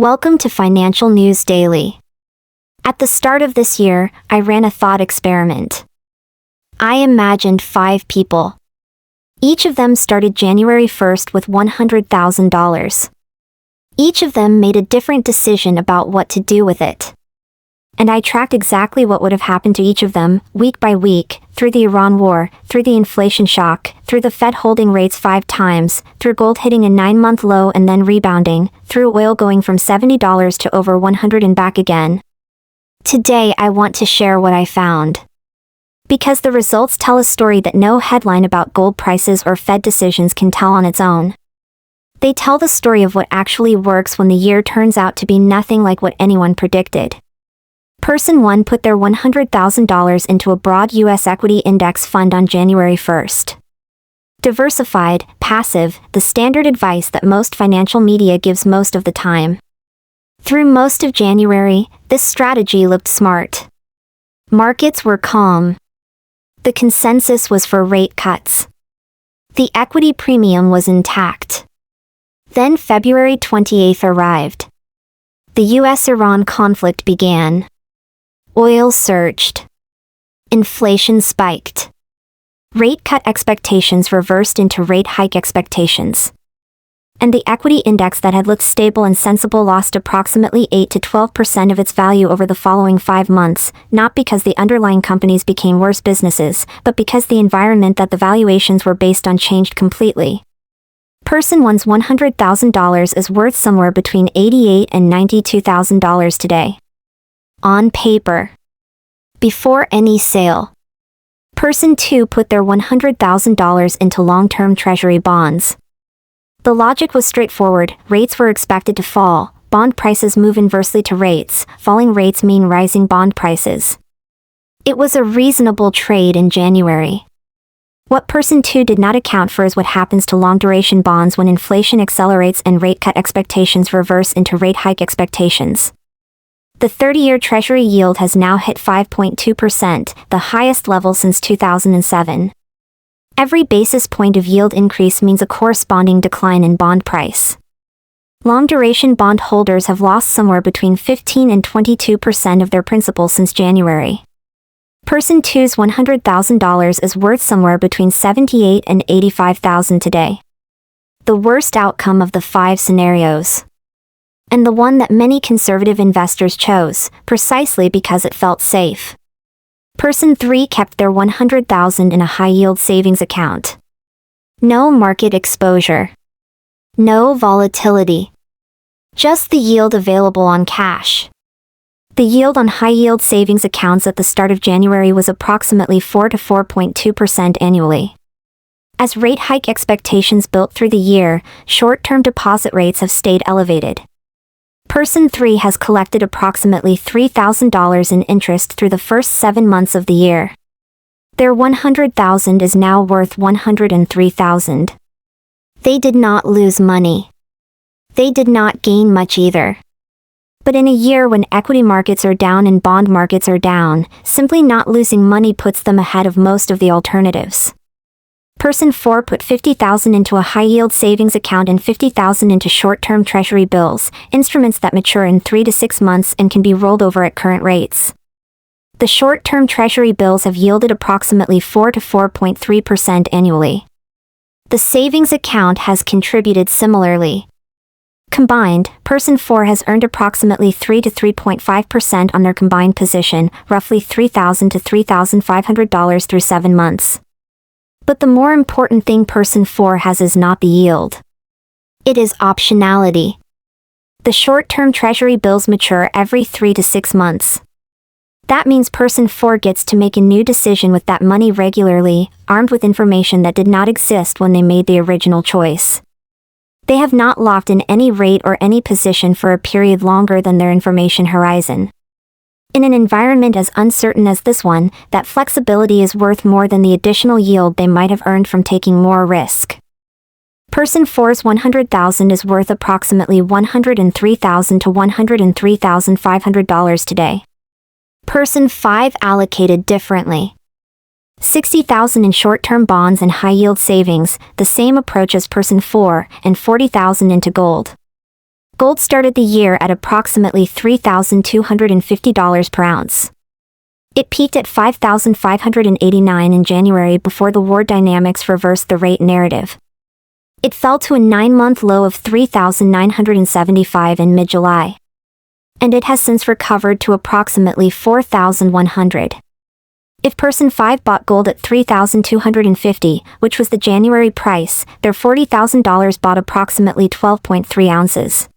Welcome to Financial News Daily. At the start of this year, I ran a thought experiment. I imagined 5 people. Each of them started January 1st with $100,000. Each of them made a different decision about what to do with it. And I tracked exactly what would have happened to each of them, week by week, through the Iran war, through the inflation shock, through the Fed holding rates 5 times, through gold hitting a 9-month low and then rebounding, through oil going from $70 to over $100 and back again. Today I want to share what I found. Because the results tell a story that no headline about gold prices or Fed decisions can tell on its own. They tell the story of what actually works when the year turns out to be nothing like what anyone predicted. Person 1 put their $100,000 into a broad U.S. equity index fund on January 1st. Diversified, passive, the standard advice that most financial media gives most of the time. Through most of January, this strategy looked smart. Markets were calm. The consensus was for rate cuts. The equity premium was intact. Then February 28th arrived. The U.S.-Iran conflict began. Oil surged. Inflation spiked. Rate cut expectations reversed into rate hike expectations. And the equity index that had looked stable and sensible lost approximately 8 to 12% of its value over the following 5 months, not because the underlying companies became worse businesses, but because the environment that the valuations were based on changed completely. Person 1's $100,000 is worth somewhere between $88,000 and $92,000 today. On paper. Before any sale. Person 2 put their $100,000 into long-term Treasury bonds. The logic was straightforward, rates were expected to fall, bond prices move inversely to rates, falling rates mean rising bond prices. It was a reasonable trade in January. What person 2 did not account for is what happens to long-duration bonds when inflation accelerates and rate cut expectations reverse into rate hike expectations. The 30-year Treasury yield has now hit 5.2%, the highest level since 2007. Every basis point of yield increase means a corresponding decline in bond price. Long-duration bond holders have lost somewhere between 15 and 22% of their principal since January. Person 2's $100,000 is worth somewhere between $78,000 and $85,000 today. The worst outcome of the 5 scenarios. And the one that many conservative investors chose, precisely because it felt safe. Person 3 kept their $100,000 in a high-yield savings account. No market exposure. No volatility. Just the yield available on cash. The yield on high-yield savings accounts at the start of January was approximately 4 to 4.2% annually. As rate hike expectations built through the year, short-term deposit rates have stayed elevated. Person 3 has collected approximately $3,000 in interest through the first 7 months of the year. Their $100,000 is now worth $103,000. They did not lose money. They did not gain much either. But in a year when equity markets are down and bond markets are down, simply not losing money puts them ahead of most of the alternatives. Person 4 put $50,000 into a high-yield savings account and $50,000 into short-term Treasury bills, instruments that mature in 3 to 6 months and can be rolled over at current rates. The short-term Treasury bills have yielded approximately 4 to 4.3% annually. The savings account has contributed similarly. Combined, Person 4 has earned approximately 3 to 3.5% on their combined position, roughly $3,000 to $3,500 through 7 months. But the more important thing Person 4 has is not the yield. It is optionality. The short-term Treasury bills mature every 3 to 6 months. That means Person 4 gets to make a new decision with that money regularly, armed with information that did not exist when they made the original choice. They have not locked in any rate or any position for a period longer than their information horizon. In an environment as uncertain as this one, that flexibility is worth more than the additional yield they might have earned from taking more risk. Person 4's $100,000 is worth approximately $103,000 to $103,500 today. Person 5 allocated differently. $60,000 in short-term bonds and high-yield savings, the same approach as Person 4, and $40,000 into gold. Gold started the year at approximately $3,250 per ounce. It peaked at $5,589 in January before the war dynamics reversed the rate narrative. It fell to a 9-month low of $3,975 in mid-July. And it has since recovered to approximately $4,100. If person 5 bought gold at $3,250, which was the January price, their $40,000 bought approximately 12.3 ounces.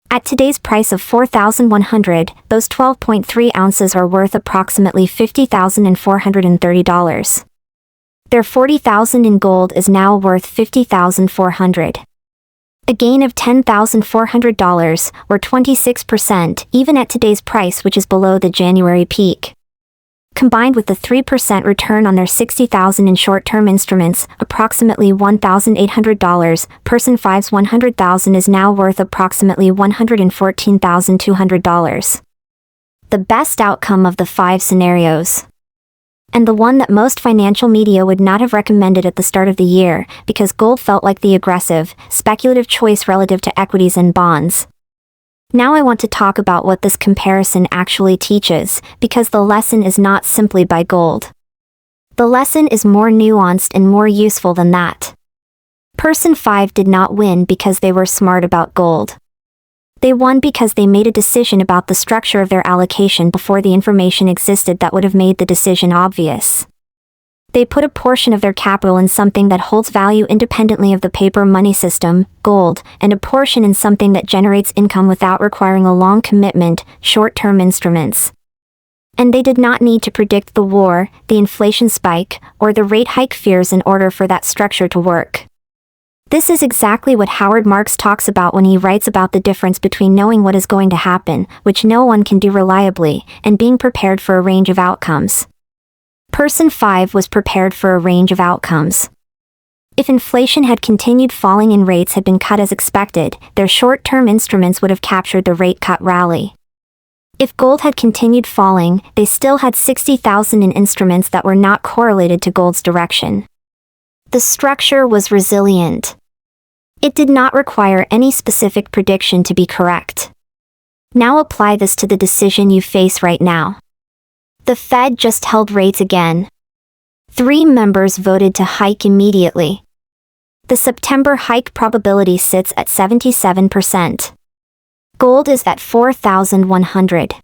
At today's price of $4,100, those 12.3 ounces are worth approximately $50,430. Their $40,000 in gold is now worth $50,400. A gain of $10,400, or 26%, even at today's price, which is below the January peak. Combined with the 3% return on their $60,000 in short-term instruments, approximately $1,800, person 5's $100,000 is now worth approximately $114,200. The best outcome of the 5 scenarios. And the one that most financial media would not have recommended at the start of the year, because gold felt like the aggressive, speculative choice relative to equities and bonds. Now I want to talk about what this comparison actually teaches, because the lesson is not simply buy gold. The lesson is more nuanced and more useful than that. Person 5 did not win because they were smart about gold. They won because they made a decision about the structure of their allocation before the information existed that would have made the decision obvious. They put a portion of their capital in something that holds value independently of the paper money system, gold, and a portion in something that generates income without requiring a long commitment, short-term instruments. And they did not need to predict the war, the inflation spike, or the rate hike fears in order for that structure to work. This is exactly what Howard Marks talks about when he writes about the difference between knowing what is going to happen, which no one can do reliably, and being prepared for a range of outcomes. Person 5 was prepared for a range of outcomes. If inflation had continued falling and rates had been cut as expected, their short-term instruments would have captured the rate cut rally. If gold had continued falling, they still had $60,000 in instruments that were not correlated to gold's direction. The structure was resilient. It did not require any specific prediction to be correct. Now apply this to the decision you face right now. The Fed just held rates again. 3 members voted to hike immediately. The September hike probability sits at 77%. Gold is at $4,100.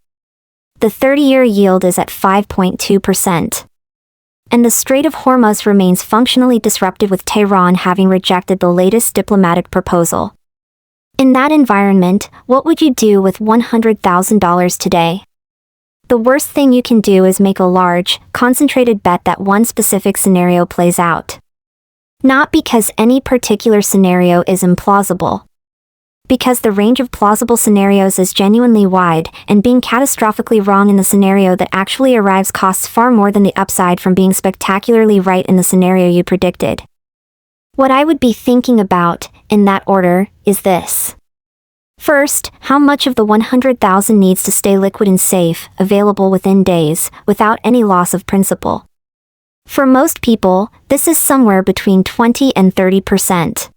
The 30-year yield is at 5.2%. And the Strait of Hormuz remains functionally disrupted, with Tehran having rejected the latest diplomatic proposal. In that environment, what would you do with $100,000 today? The worst thing you can do is make a large, concentrated bet that one specific scenario plays out. Not because any particular scenario is implausible. Because the range of plausible scenarios is genuinely wide, and being catastrophically wrong in the scenario that actually arrives costs far more than the upside from being spectacularly right in the scenario you predicted. What I would be thinking about, in that order, is this. First, how much of the $100,000 needs to stay liquid and safe, available within days, without any loss of principal? For most people, this is somewhere between 20 and 30%.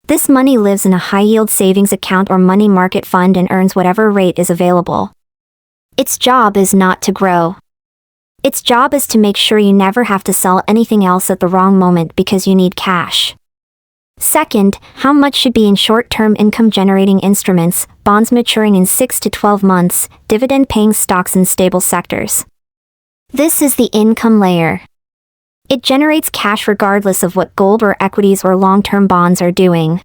This money lives in a high-yield savings account or money market fund and earns whatever rate is available. Its job is not to grow. Its job is to make sure you never have to sell anything else at the wrong moment because you need cash. Second, how much should be in short-term income-generating instruments, bonds maturing in 6 to 12 months, dividend-paying stocks in stable sectors? This is the income layer. It generates cash regardless of what gold or equities or long-term bonds are doing.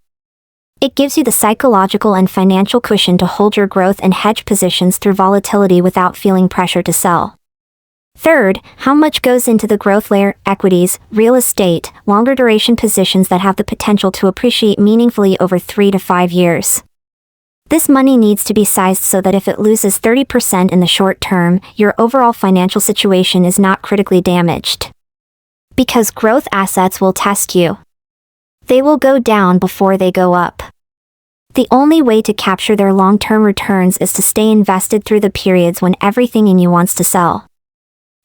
It gives you the psychological and financial cushion to hold your growth and hedge positions through volatility without feeling pressure to sell. Third, how much goes into the growth layer, equities, real estate, longer duration positions that have the potential to appreciate meaningfully over 3 to 5 years. This money needs to be sized so that if it loses 30% in the short term, your overall financial situation is not critically damaged. Because growth assets will test you. They will go down before they go up. The only way to capture their long-term returns is to stay invested through the periods when everything in you wants to sell.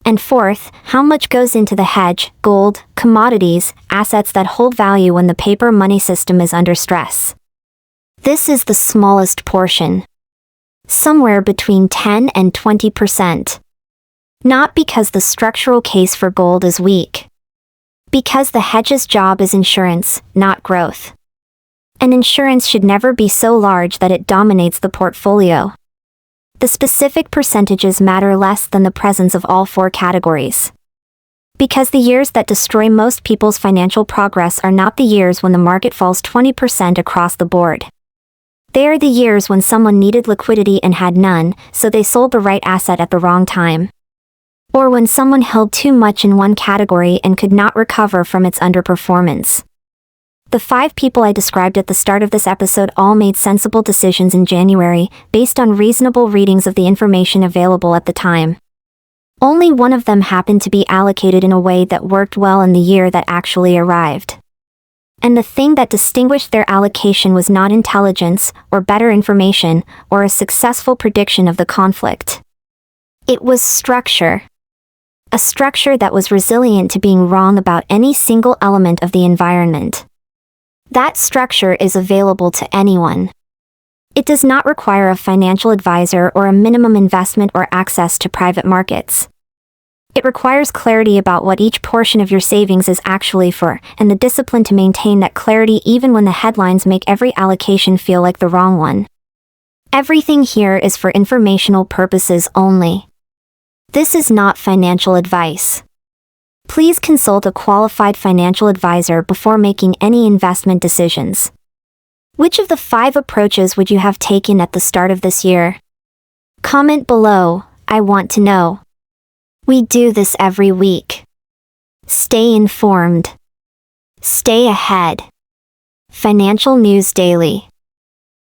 And fourth, how much goes into the hedge, gold, commodities, assets that hold value when the paper money system is under stress. This is the smallest portion. Somewhere between 10 and 20%. Not because the structural case for gold is weak. Because the hedge's job is insurance, not growth. And insurance should never be so large that it dominates the portfolio. The specific percentages matter less than the presence of all four categories. Because the years that destroy most people's financial progress are not the years when the market falls 20% across the board. They are the years when someone needed liquidity and had none, so they sold the right asset at the wrong time. Or when someone held too much in one category and could not recover from its underperformance. The 5 people I described at the start of this episode all made sensible decisions in January, based on reasonable readings of the information available at the time. Only one of them happened to be allocated in a way that worked well in the year that actually arrived. And the thing that distinguished their allocation was not intelligence, or better information, or a successful prediction of the conflict. It was structure. A structure that was resilient to being wrong about any single element of the environment. That structure is available to anyone. It does not require a financial advisor or a minimum investment or access to private markets. It requires clarity about what each portion of your savings is actually for, and the discipline to maintain that clarity even when the headlines make every allocation feel like the wrong one. Everything here is for informational purposes only. This is not financial advice. Please consult a qualified financial advisor before making any investment decisions. Which of the 5 approaches would you have taken at the start of this year? Comment below, I want to know. We do this every week. Stay informed. Stay ahead. Financial News Daily.